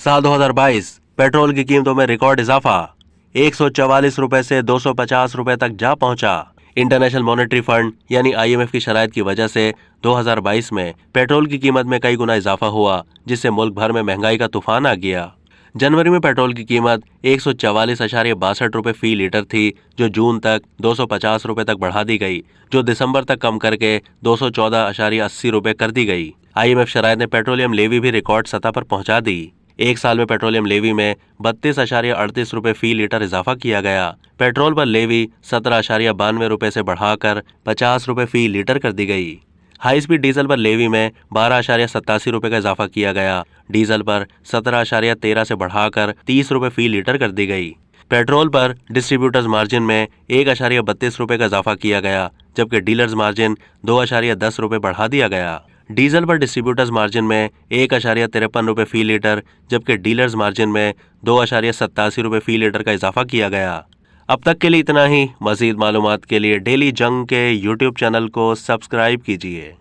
साल 2022 पेट्रोल की कीमतों में रिकॉर्ड इजाफा 144 रुपए से 250 रुपए तक जा पहुंचा। इंटरनेशनल मॉनेटरी फंड यानी IMF की शराइत की वजह से 2022 में पेट्रोल की कीमत में कई गुना इजाफा हुआ, जिससे मुल्क भर में महंगाई का तूफान आ गया। जनवरी में पेट्रोल की कीमत 144.62 रुपए फी लीटर थी, जो जून तक 250 रुपए तक बढ़ा दी गई, जो दिसंबर तक कम करके 214.80 रुपए कर दी गई। IMF शराइत ने पेट्रोलियम लेवी भी रिकॉर्ड सतह पर पहुंचा दी। एक साल में पेट्रोलियम लेवी में 32.38 रुपए फी लीटर इजाफा किया गया। पेट्रोल पर लेवी 17.92 रुपए से बढ़ाकर 50 रुपए फी लीटर कर दी गई। हाई स्पीड डीजल पर लेवी में 12.87 रुपए का इजाफा किया गया। डीजल पर 17.13 से बढ़ाकर 30 रुपए फी लीटर कर दी गई। पेट्रोल पर डिस्ट्रीब्यूटर्स मार्जिन में 1.32 रुपए का इजाफा किया गया, जबकि डीलर्स मार्जिन 2.10 रुपए बढ़ा दिया गया। डीजल पर डिस्ट्रीब्यूटर्स मार्जिन में 1.53 रुपए फी लीटर, जबकि डीलर्स मार्जिन में 2.87 रुपए फी लीटर का इजाफा किया गया। अब तक के लिए इतना ही। मजीद मालूमात के लिए डेली जंग के YouTube चैनल को सब्सक्राइब कीजिए।